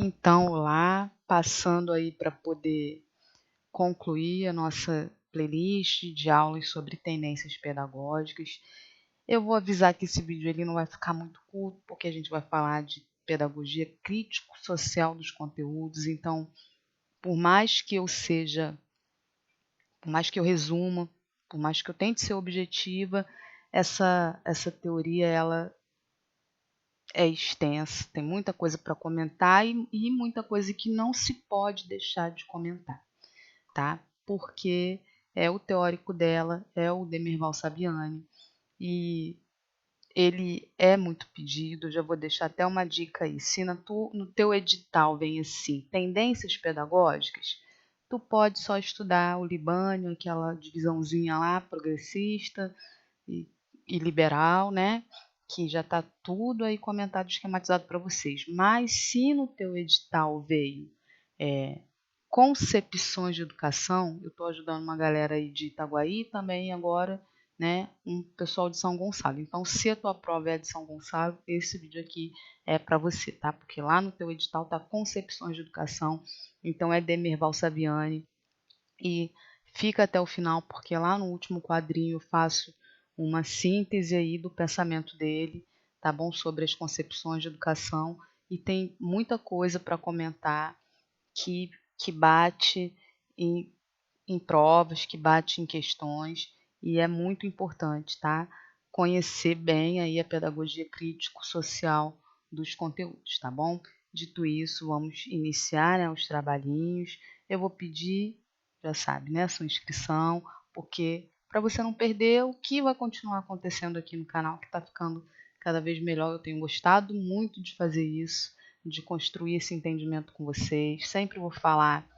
Então, lá, passando aí para poder concluir a nossa playlist de aulas sobre tendências pedagógicas. Eu vou avisar que esse vídeo ele não vai ficar muito curto, porque a gente vai falar de pedagogia crítico-social dos conteúdos. Então, por mais que eu resuma, por mais que eu tente ser objetiva, essa teoria ela é extensa, tem muita coisa para comentar e muita coisa que não se pode deixar de comentar, tá? Porque o teórico dela é o Demirval Saviani e ele é muito pedido. Eu já vou deixar até uma dica aí. Se no teu edital vem assim, tendências pedagógicas, tu pode só estudar o Libânio, aquela divisãozinha lá, progressista e liberal, né? Que já está tudo aí comentado, esquematizado para vocês. Mas se no teu edital veio concepções de educação, eu estou ajudando uma galera aí de Itaguaí também agora, né, um pessoal de São Gonçalo. Então, se a tua prova é de São Gonçalo, esse vídeo aqui é para você, tá? Porque lá no teu edital tá concepções de educação, então é Demirval Saviani, e fica até o final, porque lá no último quadrinho eu faço uma síntese aí do pensamento dele, tá bom? Sobre as concepções de educação, e tem muita coisa para comentar que bate em, em provas, que bate em questões, e é muito importante, tá? Conhecer bem aí a pedagogia crítico-social dos conteúdos, tá bom? Dito isso, vamos iniciar, né, os trabalhinhos. Eu vou pedir, já sabe, né, a sua inscrição, porque para você não perder o que vai continuar acontecendo aqui no canal, que está ficando cada vez melhor. Eu tenho gostado muito de fazer isso, de construir esse entendimento com vocês. Sempre vou falar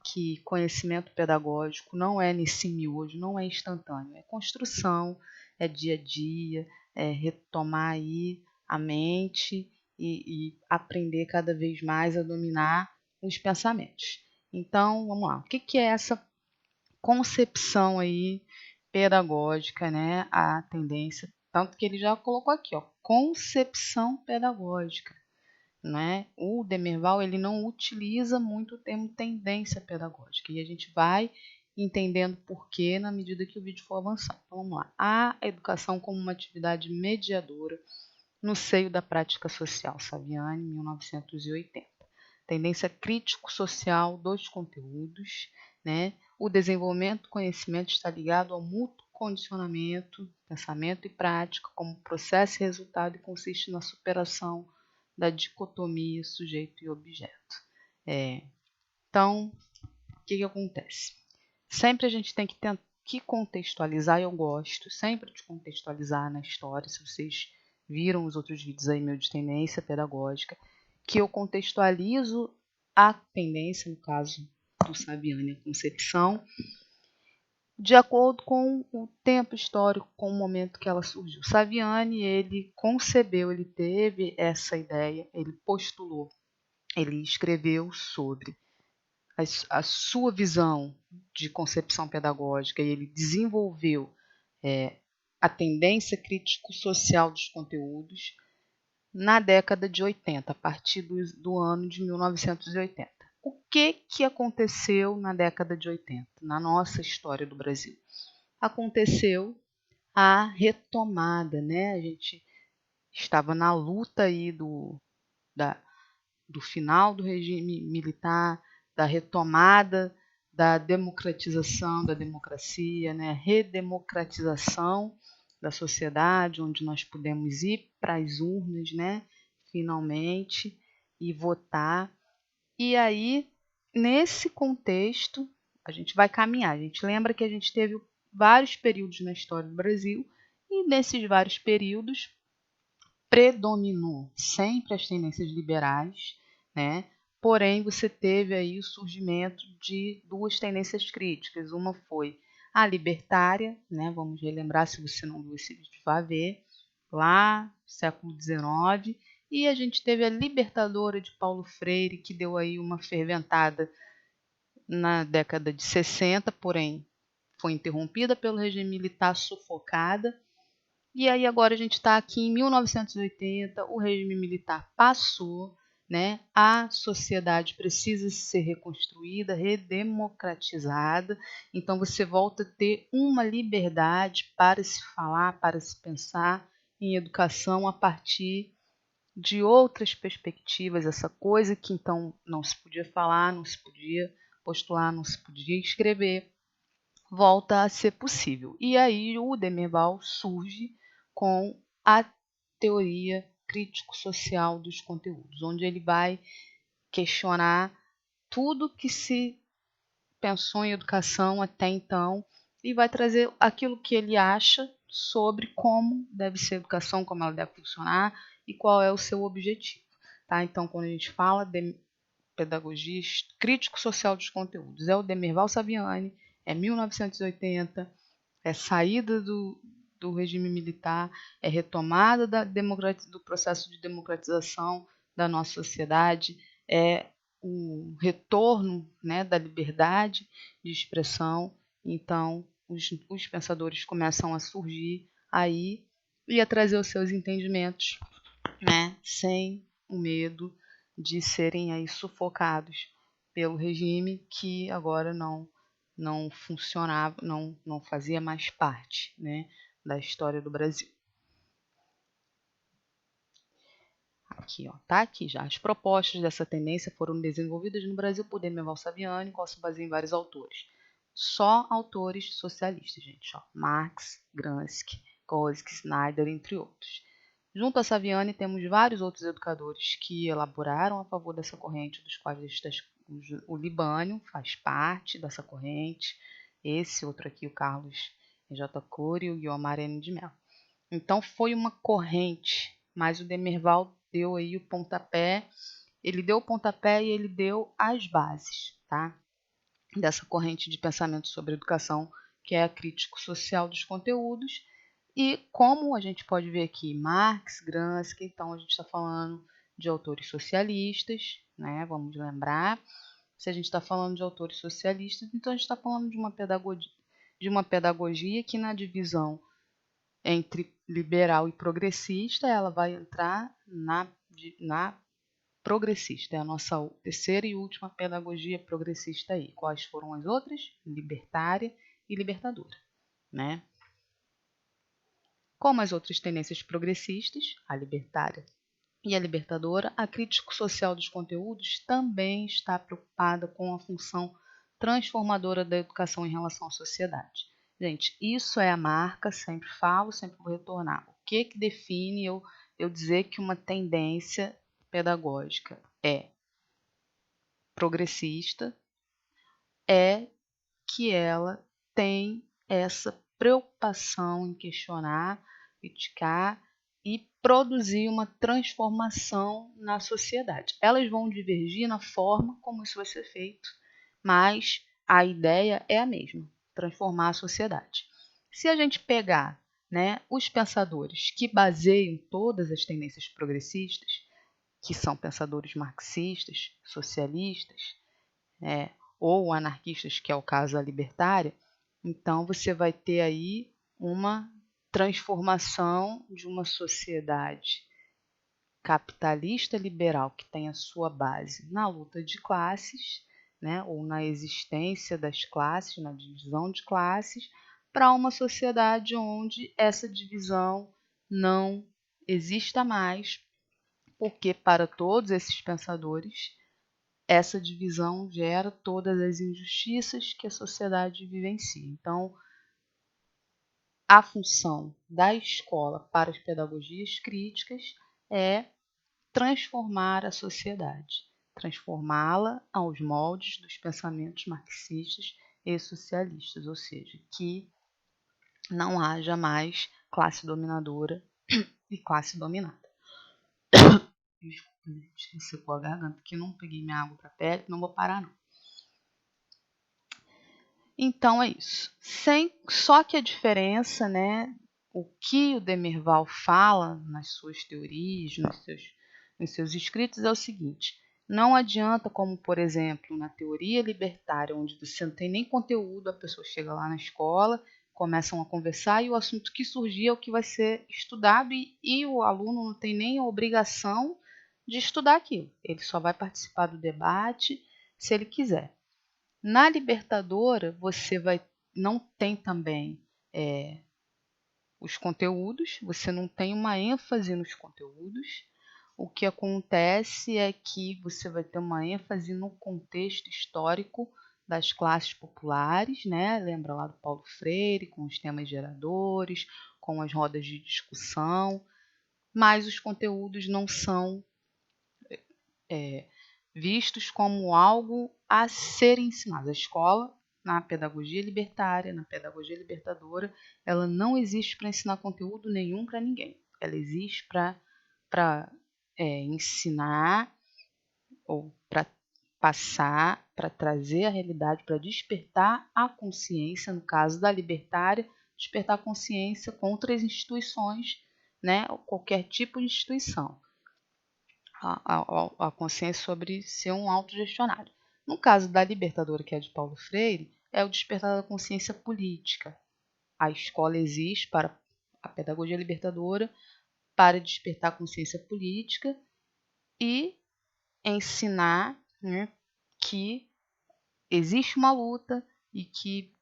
que conhecimento pedagógico não é nesse miojo, não é instantâneo, é construção, é dia a dia, é retomar aí a mente e aprender cada vez mais a dominar os pensamentos. Então, vamos lá. O que é essa concepção aí pedagógica, né? A tendência, tanto que ele já colocou aqui, ó, concepção pedagógica. Né? O Demirval ele não utiliza muito o termo tendência pedagógica, e a gente vai entendendo por quê na medida que o vídeo for avançando. Então, vamos lá. A educação como uma atividade mediadora no seio da prática social, Saviani, 1980. Tendência crítico-social dos conteúdos, né? O desenvolvimento do conhecimento está ligado ao mútuo condicionamento, pensamento e prática como processo e resultado, e consiste na superação da dicotomia sujeito e objeto. Então, o que acontece? Sempre a gente tem que contextualizar, e eu gosto sempre de contextualizar na história. Se vocês viram os outros vídeos aí meu de tendência pedagógica, que eu contextualizo a tendência, no caso do Saviani, a concepção, de acordo com o tempo histórico, com o momento que ela surgiu. Saviani, ele concebeu, ele teve essa ideia, ele postulou, ele escreveu sobre a sua visão de concepção pedagógica, e ele desenvolveu a tendência crítico-social dos conteúdos na década de 80, a partir do ano de 1980. O que aconteceu na década de 80, na nossa história do Brasil? Aconteceu a retomada, né? A gente estava na luta aí do final do regime militar, da retomada da democratização da democracia, né? Redemocratização da sociedade, onde nós pudemos ir para as urnas, né? Finalmente, e votar. E aí, nesse contexto, a gente vai caminhar. A gente lembra que a gente teve vários períodos na história do Brasil, e nesses vários períodos predominou sempre as tendências liberais, né? Porém, você teve aí o surgimento de duas tendências críticas. Uma foi a libertária, né? Vamos relembrar, se você não viu esse vídeo, vá ver, lá, século XIX. E a gente teve a libertadora de Paulo Freire, que deu aí uma ferventada na década de 60, porém foi interrompida pelo regime militar, sufocada. E aí agora a gente está aqui em 1980, o regime militar passou, né? A sociedade precisa ser reconstruída, redemocratizada, então você volta a ter uma liberdade para se falar, para se pensar em educação a partir de outras perspectivas, essa coisa que então não se podia falar, não se podia postular, não se podia escrever, volta a ser possível. E aí o Demirval surge com a teoria crítico-social dos conteúdos, onde ele vai questionar tudo que se pensou em educação até então e vai trazer aquilo que ele acha sobre como deve ser a educação, como ela deve funcionar e qual é o seu objetivo. Tá? Então, quando a gente fala de pedagogia crítico-social dos conteúdos, é o Demirval Saviani, é 1980, é saída do regime militar, é retomada do processo de democratização da nossa sociedade, é o retorno, né, da liberdade de expressão. Então, os pensadores começam a surgir aí e a trazer os seus entendimentos, né, sem o medo de serem aí sufocados pelo regime que agora não funcionava, não fazia mais parte, né, da história do Brasil. Aqui, ó, tá aqui já. As propostas dessa tendência foram desenvolvidas no Brasil por Demirval Saviani, qual se baseia em vários autores. Só autores socialistas, gente, ó. Marx, Gramsci, Kautsky, Snyder, entre outros. Junto a Saviani, temos vários outros educadores que elaboraram a favor dessa corrente, dos quais o Libânio faz parte dessa corrente, esse outro aqui, o Carlos J. Cury e o Guilherme N. de Mello. Então, foi uma corrente, mas o Demirval deu aí o pontapé, ele deu o pontapé e ele deu as bases, tá? Dessa corrente de pensamento sobre educação, que é a crítico-social dos conteúdos. E como a gente pode ver aqui, Marx, Gramsci, então a gente está falando de autores socialistas, né? Vamos lembrar. Se a gente está falando de autores socialistas, então a gente está falando de uma pedagogia que na divisão entre liberal e progressista, ela vai entrar na progressista. É a nossa terceira e última pedagogia progressista aí. Quais foram as outras? Libertária e libertadora, né? Como as outras tendências progressistas, a libertária e a libertadora, a crítica social dos conteúdos também está preocupada com a função transformadora da educação em relação à sociedade. Gente, isso é a marca, sempre falo, sempre vou retornar. O que define eu dizer que uma tendência pedagógica é progressista? É que ela tem essa preocupação em questionar, criticar e produzir uma transformação na sociedade. Elas vão divergir na forma como isso vai ser feito, mas a ideia é a mesma, transformar a sociedade. Se a gente pegar, né, os pensadores que baseiam todas as tendências progressistas, que são pensadores marxistas, socialistas, ou anarquistas, que é o caso da libertária, então você vai ter aí uma transformação de uma sociedade capitalista liberal que tem a sua base na luta de classes, né, ou na existência das classes, na divisão de classes, para uma sociedade onde essa divisão não exista mais, porque para todos esses pensadores essa divisão gera todas as injustiças que a sociedade vivencia. Então, a função da escola para as pedagogias críticas é transformar a sociedade, transformá-la aos moldes dos pensamentos marxistas e socialistas, ou seja, que não haja mais classe dominadora e classe dominada. Desculpa, gente, secou a garganta, porque não peguei minha água para a pele, não vou parar não. Então é isso. Só que a diferença, né, o que o Demirval fala nas suas teorias, nos seus escritos, é o seguinte: não adianta, como por exemplo na teoria libertária, onde você não tem nem conteúdo, a pessoa chega lá na escola, começam a conversar e o assunto que surgir é o que vai ser estudado e o aluno não tem nem a obrigação de estudar aquilo. Ele só vai participar do debate se ele quiser. Na Libertadora, você não tem também os conteúdos, você não tem uma ênfase nos conteúdos. O que acontece é que você vai ter uma ênfase no contexto histórico das classes populares, né? Lembra lá do Paulo Freire, com os temas geradores, com as rodas de discussão, mas os conteúdos não são vistos como algo a ser ensinado. A escola, na pedagogia libertária, na pedagogia libertadora, ela não existe para ensinar conteúdo nenhum para ninguém. Ela existe para ensinar ou para passar, para trazer a realidade, para despertar a consciência, no caso da libertária, despertar a consciência contra as instituições, né, qualquer tipo de instituição. A consciência sobre ser um autogestionário. No caso da Libertadora, que é de Paulo Freire, é o despertar da consciência política. A escola existe para a pedagogia libertadora para despertar a consciência política e ensinar, né, que existe uma luta e que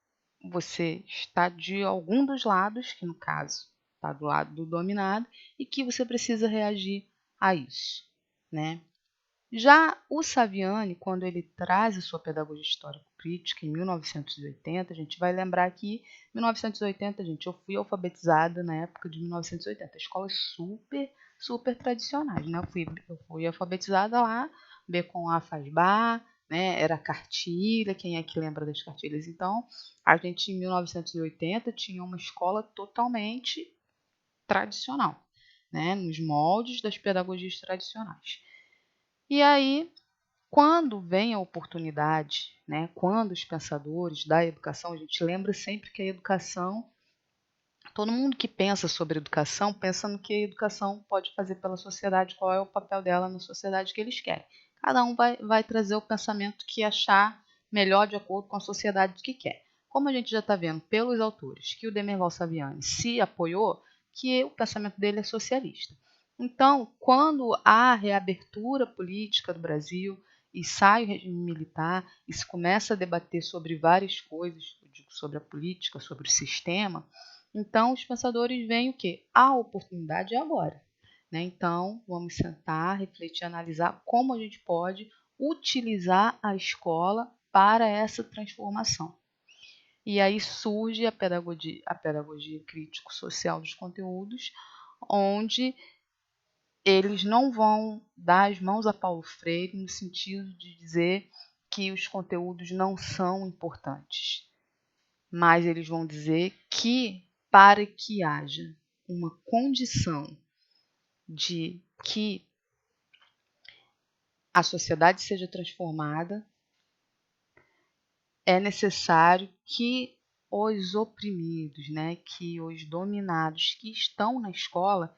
você está de algum dos lados, que no caso está do lado do dominado, e que você precisa reagir a isso, né? Já o Saviani, quando ele traz a sua pedagogia histórico-crítica em 1980, a gente vai lembrar que em 1980, gente, eu fui alfabetizada na época de 1980, escolas super, super tradicionais, né? Eu fui alfabetizada lá, B com A faz Bar, né? Era cartilha, quem é que lembra das cartilhas? Então, a gente em 1980 tinha uma escola totalmente tradicional, né? Nos moldes das pedagogias tradicionais. E aí, quando vem a oportunidade, né, quando os pensadores da educação, a gente lembra sempre que a educação, todo mundo que pensa sobre educação, pensa no que a educação pode fazer pela sociedade, qual é o papel dela na sociedade que eles querem. Cada um vai trazer o pensamento que achar melhor de acordo com a sociedade que quer. Como a gente já está vendo pelos autores que o Demerval Saviani se apoiou, que o pensamento dele é socialista. Então, quando há reabertura política do Brasil e sai o regime militar e se começa a debater sobre várias coisas, eu digo sobre a política, sobre o sistema, então os pensadores veem o quê? A oportunidade é agora, né? Então, vamos sentar, refletir, analisar como a gente pode utilizar a escola para essa transformação. E aí surge a pedagogia crítico-social dos conteúdos, onde eles não vão dar as mãos a Paulo Freire no sentido de dizer que os conteúdos não são importantes, mas eles vão dizer que para que haja uma condição de que a sociedade seja transformada, é necessário que os oprimidos, né, que os dominados que estão na escola,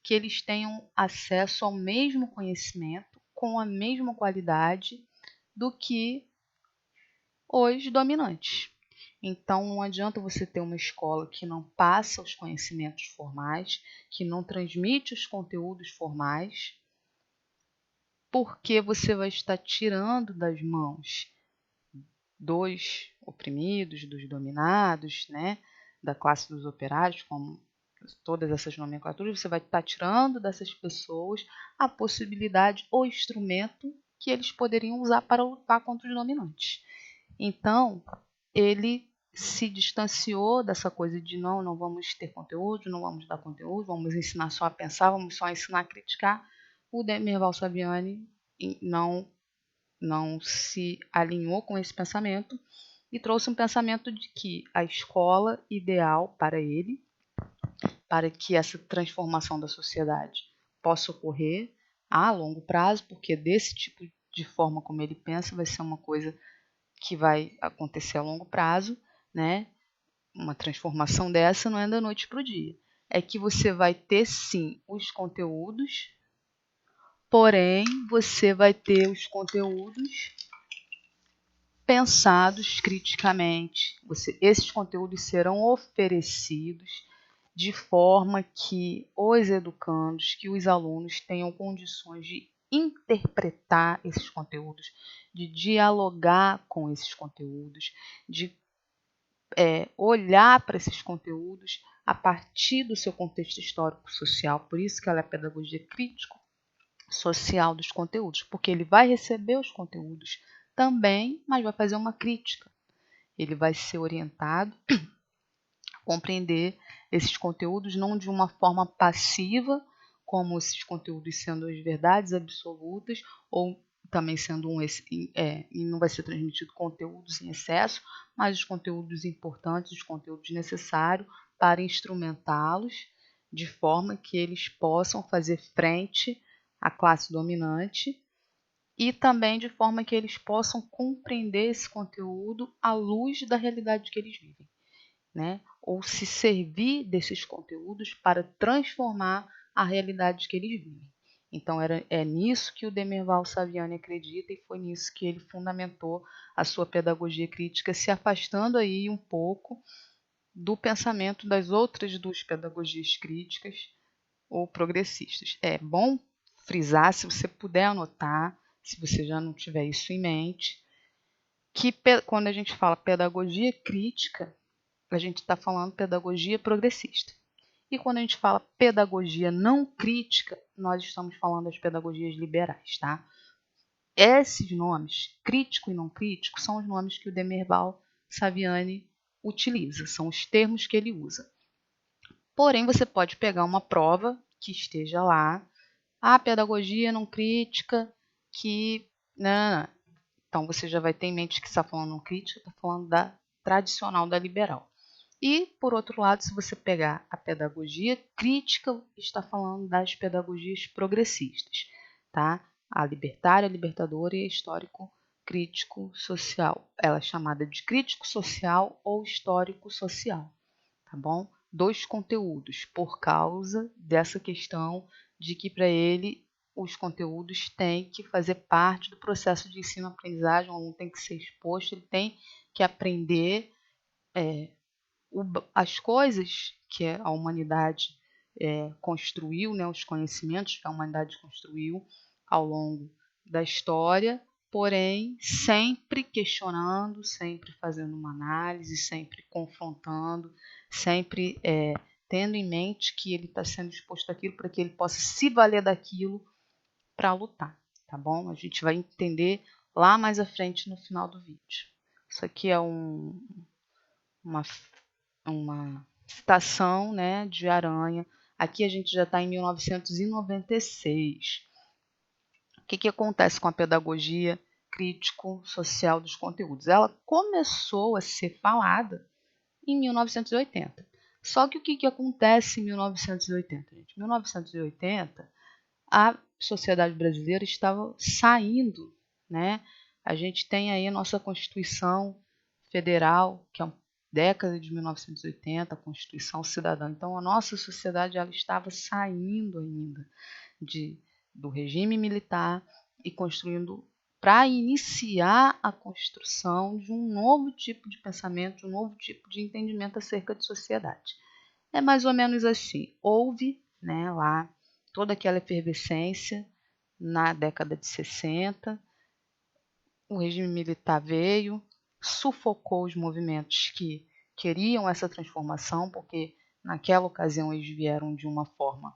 que eles tenham acesso ao mesmo conhecimento, com a mesma qualidade do que os dominantes. Então, não adianta você ter uma escola que não passa os conhecimentos formais, que não transmite os conteúdos formais, porque você vai estar tirando das mãos dos oprimidos, dos dominados, né, da classe dos operários, como todas essas nomenclaturas, você vai estar tirando dessas pessoas a possibilidade, o instrumento que eles poderiam usar para lutar contra os dominantes. Então, ele se distanciou dessa coisa de não vamos ter conteúdo, não vamos dar conteúdo, vamos ensinar só a pensar, vamos só ensinar a criticar. O Demerval Saviani não se alinhou com esse pensamento e trouxe um pensamento de que a escola ideal para ele, para que essa transformação da sociedade possa ocorrer a longo prazo, porque desse tipo de forma como ele pensa vai ser uma coisa que vai acontecer a longo prazo, né? Uma transformação dessa não é da noite para o dia. É que você vai ter sim os conteúdos, porém você vai ter os conteúdos pensados criticamente. Esses conteúdos serão oferecidos de forma que os educandos, que os alunos tenham condições de interpretar esses conteúdos, de dialogar com esses conteúdos, de olhar para esses conteúdos a partir do seu contexto histórico-social. Por isso que ela é pedagogia crítico-social dos conteúdos, porque ele vai receber os conteúdos também, mas vai fazer uma crítica. Ele vai ser orientado a compreender esses conteúdos não de uma forma passiva, como esses conteúdos sendo as verdades absolutas, ou também sendo e não vai ser transmitido conteúdos em excesso, mas os conteúdos importantes, os conteúdos necessários para instrumentá-los de forma que eles possam fazer frente à classe dominante e também de forma que eles possam compreender esse conteúdo à luz da realidade que eles vivem, né? Ou se servir desses conteúdos para transformar a realidade que eles vivem. Então é nisso que o Demerval Saviani acredita e foi nisso que ele fundamentou a sua pedagogia crítica, se afastando aí um pouco do pensamento das outras duas pedagogias críticas ou progressistas. É bom frisar, se você puder anotar, se você já não tiver isso em mente, que quando a gente fala pedagogia crítica, a gente está falando pedagogia progressista. E quando a gente fala pedagogia não crítica, nós estamos falando das pedagogias liberais, tá? Esses nomes, crítico e não crítico, são os nomes que o Demerval Saviani utiliza, são os termos que ele usa. Porém, você pode pegar uma prova que esteja lá, a pedagogia não crítica, que... Não. Então, você já vai ter em mente que está falando não crítica, está falando da tradicional, da liberal. E, por outro lado, se você pegar a pedagogia crítica, está falando das pedagogias progressistas, tá? A libertária, a libertadora e a histórico-crítico-social. Ela é chamada de crítico-social ou histórico-social, tá bom? Dois conteúdos, por causa dessa questão de que para ele os conteúdos têm que fazer parte do processo de ensino-aprendizagem, o aluno tem que ser exposto, ele tem que aprender as coisas que a humanidade construiu, né, os conhecimentos que a humanidade construiu ao longo da história, porém sempre questionando, sempre fazendo uma análise, sempre confrontando, sempre tendo em mente que ele está sendo exposto àquilo para que ele possa se valer daquilo para lutar, tá bom? A gente vai entender lá mais à frente no final do vídeo. Isso aqui é uma citação, né, de Aranha. Aqui a gente já está em 1996. O que acontece com a pedagogia crítico-social dos conteúdos? Ela começou a ser falada em 1980. Só que o que acontece em 1980, gente? Em 1980, a sociedade brasileira estava saindo, né? A gente tem aí a nossa Constituição Federal, que é uma década de 1980, a Constituição Cidadã. Então, a nossa sociedade ela estava saindo ainda do regime militar e construindo para iniciar a construção de um novo tipo de pensamento, de um novo tipo de entendimento acerca de sociedade. É mais ou menos assim. Houve, né, lá toda aquela efervescência na década de 60, o regime militar veio, sufocou os movimentos que queriam essa transformação, porque naquela ocasião eles vieram de uma forma,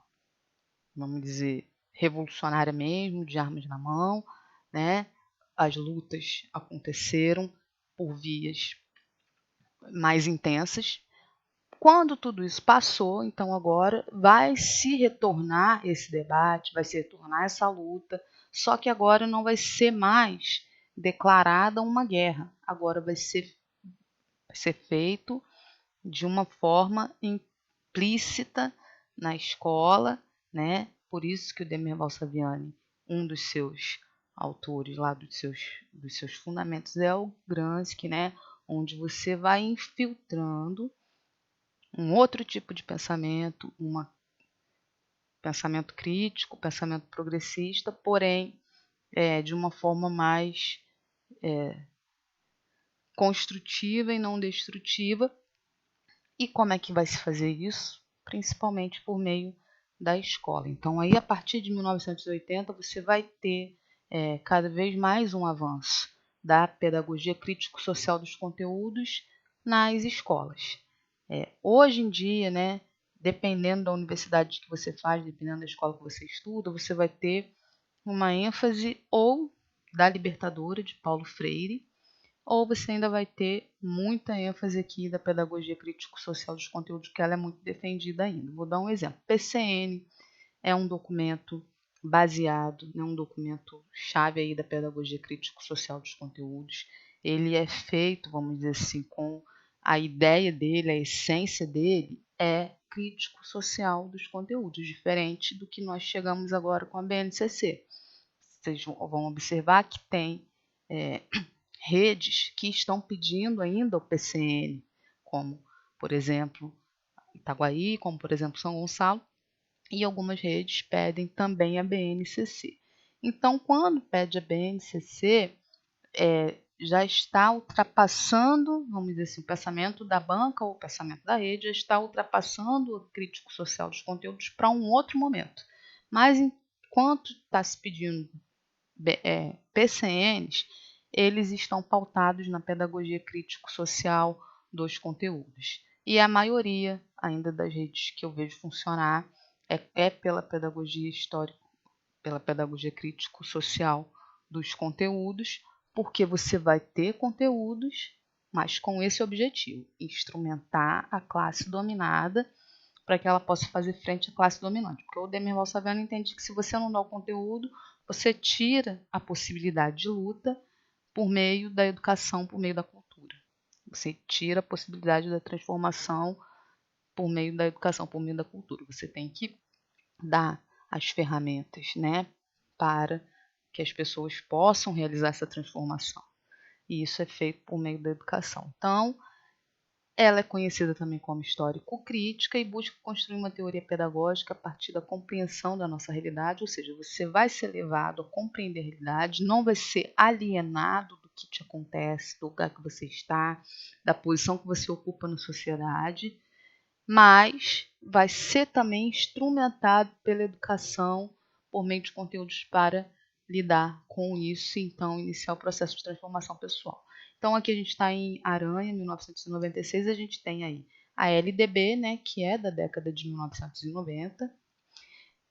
vamos dizer, revolucionária mesmo, de armas na mão, né? As lutas aconteceram por vias mais intensas. Quando tudo isso passou, então agora vai se retornar esse debate, vai se retornar essa luta, só que agora não vai ser mais declarada uma guerra, agora vai ser feito de uma forma implícita na escola, né? Por isso que o Demerval Saviani, um dos seus autores lá dos seus fundamentos é o Gramsci, né? Onde você vai infiltrando um outro tipo de pensamento, pensamento crítico, pensamento progressista, porém de uma forma mais construtiva e não destrutiva. E como é que vai se fazer isso? Principalmente por meio da escola. Então, aí a partir de 1980, você vai ter cada vez mais um avanço da pedagogia crítico-social dos conteúdos nas escolas. Hoje em dia, né, dependendo da universidade que você faz, dependendo da escola que você estuda, você vai ter uma ênfase ou da Libertadora, de Paulo Freire, ou você ainda vai ter muita ênfase aqui da pedagogia crítico-social dos conteúdos, que ela é muito defendida ainda. Vou dar um exemplo. PCN é um documento baseado, um documento chave aí da pedagogia crítico-social dos conteúdos. Ele é feito, vamos dizer assim, com a ideia dele, a essência dele é crítico-social dos conteúdos, diferente do que nós chegamos agora com a BNCC. Vocês vão observar que tem redes que estão pedindo ainda o PCN, como, por exemplo, Itaguaí, como, por exemplo, São Gonçalo, e algumas redes pedem também a BNCC. Então, quando pede a BNCC, já está ultrapassando, vamos dizer assim, o pensamento da banca ou o pensamento da rede, já está ultrapassando o crítico social dos conteúdos para um outro momento. Mas enquanto está se pedindo PCNs, eles estão pautados na pedagogia crítico-social dos conteúdos. E a maioria ainda das redes que eu vejo funcionar é pela pedagogia histórica, pela pedagogia crítico-social dos conteúdos, porque você vai ter conteúdos, mas com esse objetivo, instrumentar a classe dominada para que ela possa fazer frente à classe dominante. Porque o Demirval Saviano entende que se você não dá o conteúdo, você tira a possibilidade de luta por meio da educação, por meio da cultura. Você tira a possibilidade da transformação por meio da educação, por meio da cultura. Você tem que dar as ferramentas, né, para que as pessoas possam realizar essa transformação. E isso é feito por meio da educação. Então, ela é conhecida também como histórico-crítica e busca construir uma teoria pedagógica a partir da compreensão da nossa realidade, ou seja, você vai ser levado a compreender a realidade, não vai ser alienado do que te acontece, do lugar que você está, da posição que você ocupa na sociedade, mas vai ser também instrumentado pela educação por meio de conteúdos para lidar com isso, então iniciar o processo de transformação pessoal. Então aqui a gente está em Aranha, 1996, a gente tem aí a LDB, né, que é da década de 1990,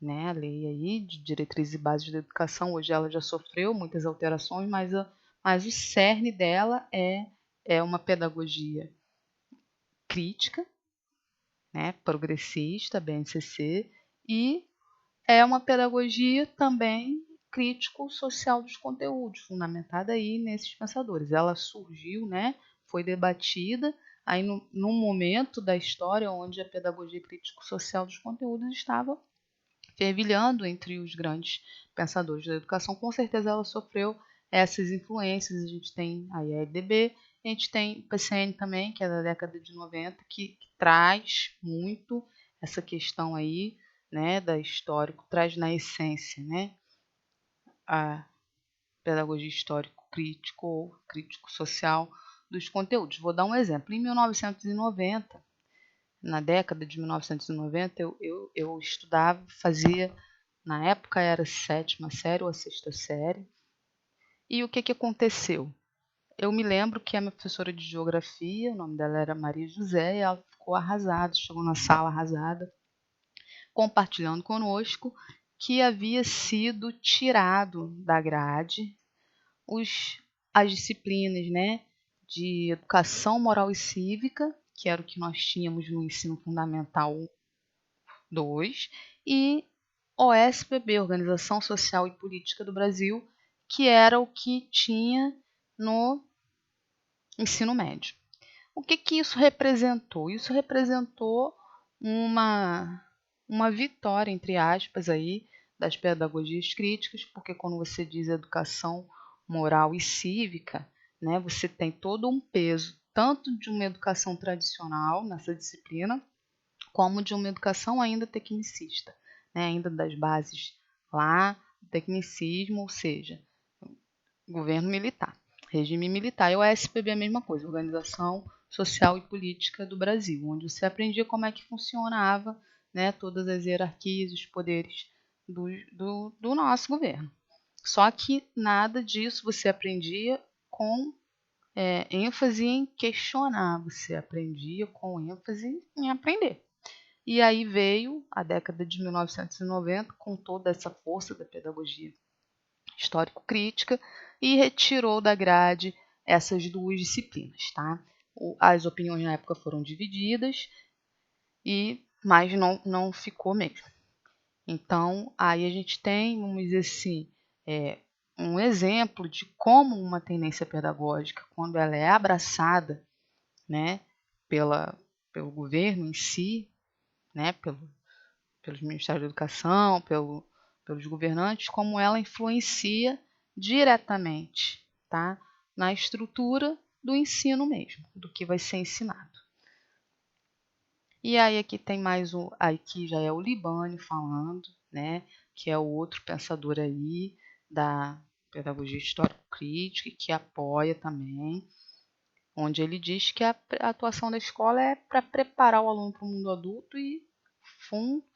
né, a lei aí de diretrizes e bases da educação. Hoje ela já sofreu muitas alterações, mas o cerne dela é uma pedagogia crítica, né, progressista, BNCC, e é uma pedagogia também crítico-social dos conteúdos, fundamentada aí nesses pensadores. Ela surgiu, né, foi debatida aí num momento da história onde a pedagogia crítico-social dos conteúdos estava fervilhando entre os grandes pensadores da educação. Com certeza ela sofreu essas influências. A gente tem a IEDB, a gente tem o PCN também, que é da década de 90, que traz muito essa questão aí, né, da histórico, traz na essência, né, a pedagogia histórico-crítico ou crítico-social dos conteúdos. Vou dar um exemplo. Em 1990, na década de 1990, eu estudava, fazia, na época era a sétima série ou a sexta série, e o que aconteceu? Eu me lembro que a minha professora de geografia, o nome dela era Maria José, e ela ficou arrasada, chegou na sala arrasada, compartilhando conosco que havia sido tirado da grade as disciplinas, né, de educação moral e cívica, que era o que nós tínhamos no ensino fundamental 2, e OSPB, Organização Social e Política do Brasil, que era o que tinha no ensino médio. O que isso representou? Isso representou uma vitória, entre aspas, aí, das pedagogias críticas, porque quando você diz educação moral e cívica, né, você tem todo um peso, tanto de uma educação tradicional nessa disciplina, como de uma educação ainda tecnicista, né, ainda das bases lá do tecnicismo, ou seja, governo militar, regime militar. E o ASPB é a mesma coisa, Organização Social e Política do Brasil, onde você aprendia como é que funcionava, né, todas as hierarquias, os poderes do nosso governo. Só que nada disso você aprendia com ênfase em questionar, você aprendia com ênfase em aprender. E aí veio a década de 1990 com toda essa força da pedagogia histórico-crítica e retirou da grade essas duas disciplinas, tá? As opiniões na época foram divididas, mas não ficou mesmo. Então, aí a gente tem, vamos dizer assim, um exemplo de como uma tendência pedagógica, quando ela é abraçada, né, pelo governo em si, né, pelos Ministérios da Educação, pelos governantes, como ela influencia diretamente, tá, na estrutura do ensino mesmo, do que vai ser ensinado. E aí aqui tem mais aqui já é o Libânio falando, né, que é o outro pensador aí da pedagogia histórico-crítica, que apoia também, onde ele diz que a atuação da escola é para preparar o aluno para o mundo adulto e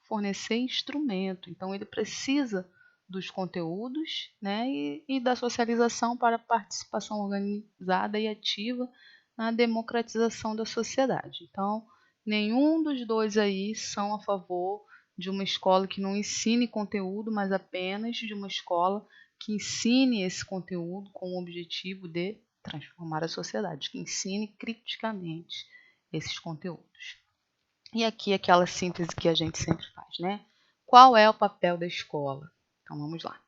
fornecer instrumento. Então ele precisa dos conteúdos, né, e da socialização para a participação organizada e ativa na democratização da sociedade. Então, nenhum dos dois aí são a favor de uma escola que não ensine conteúdo, mas apenas de uma escola que ensine esse conteúdo com o objetivo de transformar a sociedade, que ensine criticamente esses conteúdos. E aqui aquela síntese que a gente sempre faz, né? Qual é o papel da escola? Então vamos lá.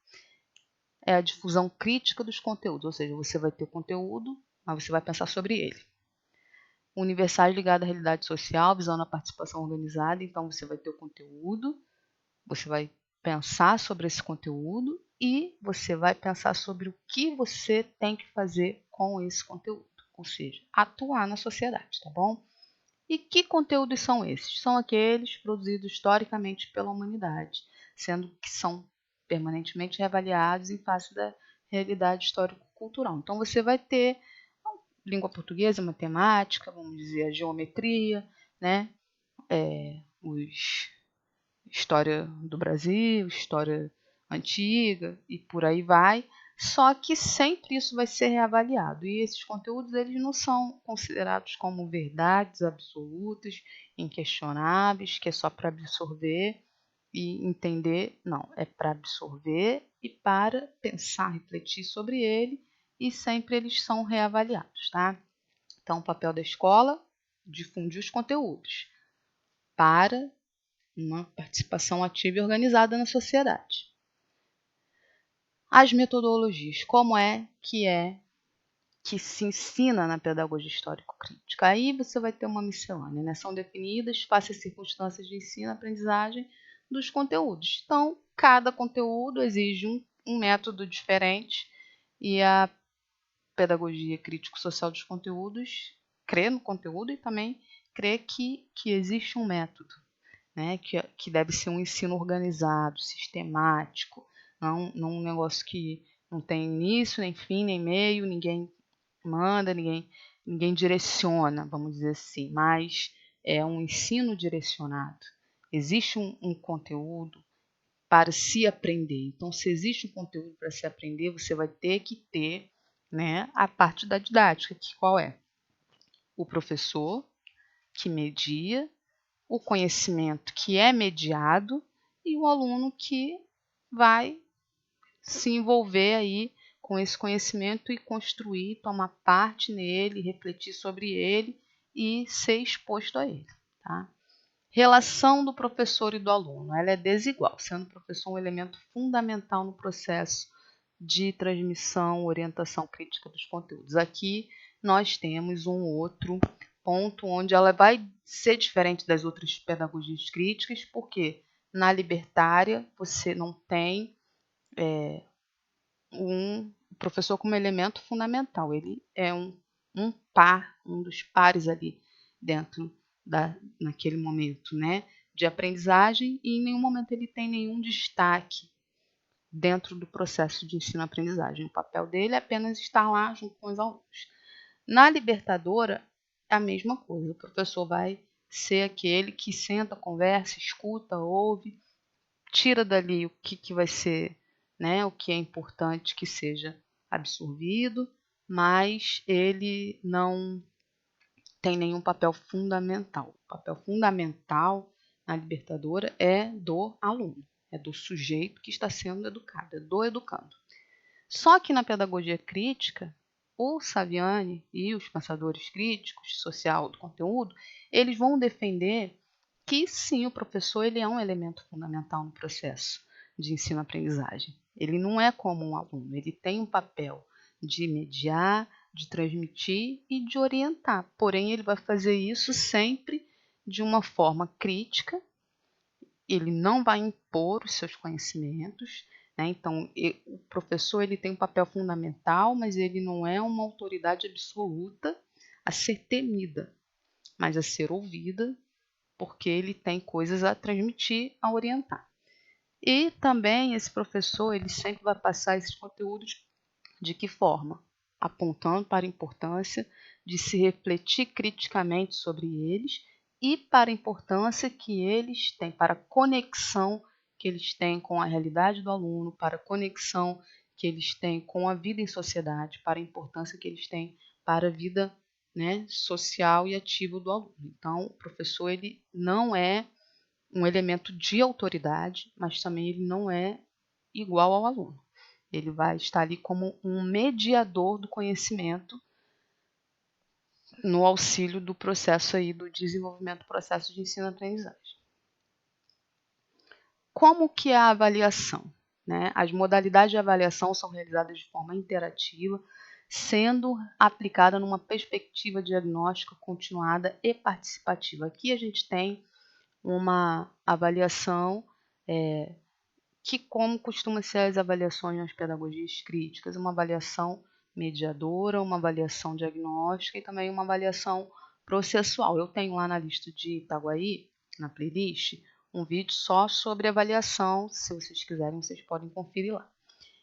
É a difusão crítica dos conteúdos, ou seja, você vai ter o conteúdo, mas você vai pensar sobre ele. Universais ligado à realidade social, visando a participação organizada, então você vai ter o conteúdo, você vai pensar sobre esse conteúdo e você vai pensar sobre o que você tem que fazer com esse conteúdo, ou seja, atuar na sociedade, tá bom? E que conteúdos são esses? São aqueles produzidos historicamente pela humanidade, sendo que são permanentemente reavaliados em face da realidade histórico-cultural. Então você vai ter língua portuguesa, matemática, vamos dizer, a geometria, né? História do Brasil, história antiga e por aí vai. Só que sempre isso vai ser reavaliado e esses conteúdos eles não são considerados como verdades absolutas, inquestionáveis, que é só para absorver e entender. Não, é para absorver e para pensar, refletir sobre ele e sempre eles são reavaliados, tá? Então, o papel da escola, difundir os conteúdos para uma participação ativa e organizada na sociedade. As metodologias, como é que se ensina na pedagogia histórico-crítica? Aí você vai ter uma miscelânea, né? São definidas face às circunstâncias de ensino e aprendizagem dos conteúdos. Então, cada conteúdo exige um método diferente e a pedagogia crítico-social dos conteúdos crê no conteúdo e também crê que existe um método, né, que deve ser um ensino organizado, sistemático, não um negócio que não tem início, nem fim, nem meio, ninguém manda, ninguém direciona, vamos dizer assim, mas é um ensino direcionado. Existe um conteúdo para se aprender. Então, se existe um conteúdo para se aprender, você vai ter que ter, né, a parte da didática, que qual é? O professor que media, o conhecimento que é mediado e o aluno que vai se envolver aí com esse conhecimento e construir, tomar parte nele, refletir sobre ele e ser exposto a ele, tá? Relação do professor e do aluno, ela é desigual, sendo o professor um elemento fundamental no processo de transmissão, orientação crítica dos conteúdos. Aqui nós temos um outro ponto onde ela vai ser diferente das outras pedagogias críticas, porque na libertária você não tem um professor como elemento fundamental, ele é um dos pares ali dentro naquele momento, né, de aprendizagem e em nenhum momento ele tem nenhum destaque dentro do processo de ensino-aprendizagem. O papel dele é apenas estar lá junto com os alunos. Na libertadora, é a mesma coisa. O professor vai ser aquele que senta, conversa, escuta, ouve, tira dali o que vai ser, né, o que é importante que seja absorvido, mas ele não tem nenhum papel fundamental. O papel fundamental na libertadora é do aluno, é do sujeito que está sendo educado, é do educando. Só que na pedagogia crítica, o Saviani e os pensadores críticos social do conteúdo, eles vão defender que sim, o professor ele é um elemento fundamental no processo de ensino-aprendizagem. Ele não é como um aluno, ele tem um papel de mediar, de transmitir e de orientar. Porém, ele vai fazer isso sempre de uma forma crítica. Ele não vai impor os seus conhecimentos, né? Então, o professor ele tem um papel fundamental, mas ele não é uma autoridade absoluta a ser temida, mas a ser ouvida, porque ele tem coisas a transmitir, a orientar. E também esse professor ele sempre vai passar esses conteúdos de que forma? Apontando para a importância de se refletir criticamente sobre eles e para a importância que eles têm, para a conexão que eles têm com a realidade do aluno, para a conexão que eles têm com a vida em sociedade, para a importância que eles têm para a vida, né, social e ativa do aluno. Então, o professor ele não é um elemento de autoridade, mas também ele não é igual ao aluno. Ele vai estar ali como um mediador do conhecimento no auxílio do processo aí do desenvolvimento do processo de ensino-aprendizagem. Como que é a avaliação? Né? As modalidades de avaliação são realizadas de forma interativa, sendo aplicada numa perspectiva diagnóstica continuada e participativa. Aqui a gente tem uma avaliação que, como costuma ser as avaliações nas pedagogias críticas, uma avaliação mediadora, uma avaliação diagnóstica e também uma avaliação processual. Eu tenho lá na lista de Itaguaí, na playlist, um vídeo só sobre avaliação. Se vocês quiserem, vocês podem conferir lá.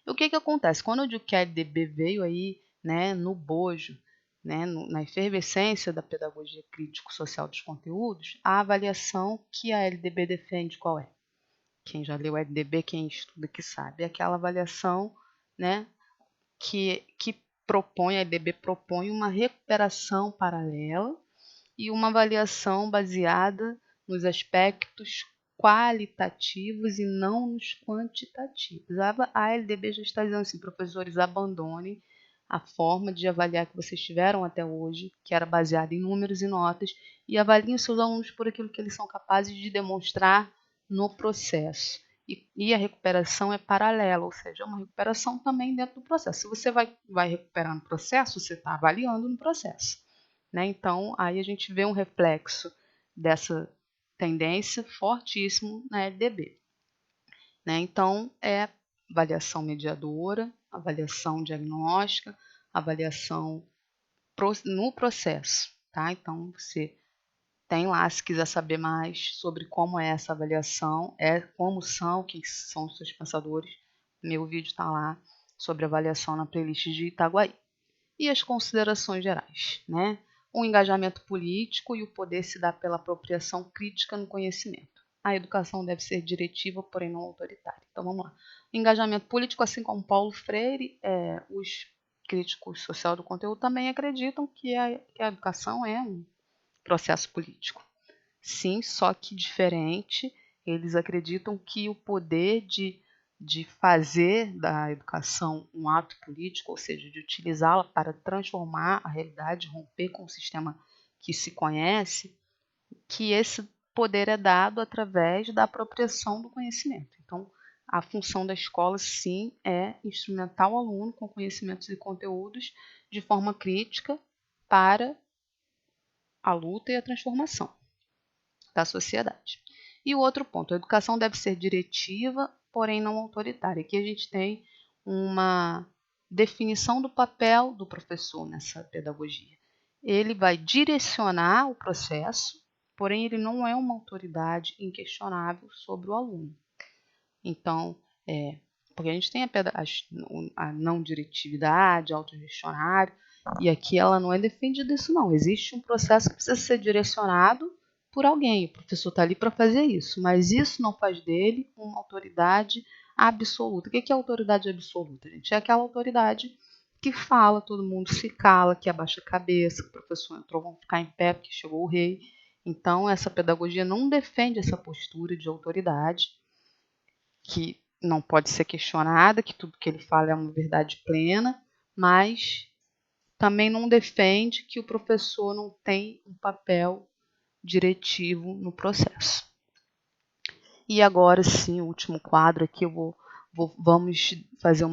E o que acontece? Quando eu digo que a LDB veio aí, né, no bojo, né, na efervescência da pedagogia crítico-social dos conteúdos, a avaliação que a LDB defende qual é? Quem já leu LDB, quem estuda que sabe, é aquela avaliação, né, que propõe, a LDB propõe uma recuperação paralela e uma avaliação baseada nos aspectos qualitativos e não nos quantitativos. A LDB já está dizendo assim, professores, abandonem a forma de avaliar que vocês tiveram até hoje, que era baseada em números e notas, e avaliem seus alunos por aquilo que eles são capazes de demonstrar no processo. E a recuperação é paralela, ou seja, é uma recuperação também dentro do processo. Se você vai recuperar no processo, você está avaliando no processo. Né? Então, aí a gente vê um reflexo dessa tendência fortíssimo na LDB. Né? Então, é avaliação mediadora, avaliação diagnóstica, avaliação no processo. Tá? Então, você tem lá, se quiser saber mais sobre como é essa avaliação, como são, quem são os seus pensadores, meu vídeo está lá sobre avaliação na playlist de Itaguaí. E as considerações gerais, né? O engajamento político e o poder se dá pela apropriação crítica no conhecimento. A educação deve ser diretiva, porém não autoritária. Então vamos lá. O engajamento político, assim como Paulo Freire, os críticos social do conteúdo também acreditam que a educação é um processo político. Sim, só que diferente, eles acreditam que o poder de fazer da educação um ato político, ou seja, de utilizá-la para transformar a realidade, romper com o sistema que se conhece, que esse poder é dado através da apropriação do conhecimento. Então, a função da escola, sim, é instrumentar o aluno com conhecimentos e conteúdos de forma crítica para a luta e a transformação da sociedade. E o outro ponto, a educação deve ser diretiva, porém não autoritária. Aqui a gente tem uma definição do papel do professor nessa pedagogia. Ele vai direcionar o processo, porém ele não é uma autoridade inquestionável sobre o aluno. Então, porque a gente tem a não diretividade, autogestionário, e aqui ela não é defendida isso não. Existe um processo que precisa ser direcionado, por alguém. O professor está ali para fazer isso, mas isso não faz dele uma autoridade absoluta. O que é autoridade absoluta, gente? É aquela autoridade que fala, todo mundo se cala, que abaixa a cabeça, que o professor entrou, vamos ficar em pé porque chegou o rei. Então, essa pedagogia não defende essa postura de autoridade, que não pode ser questionada, que tudo que ele fala é uma verdade plena, mas também não defende que o professor não tem um papel diretivo no processo. E agora sim, o último quadro aqui, vamos fazer uma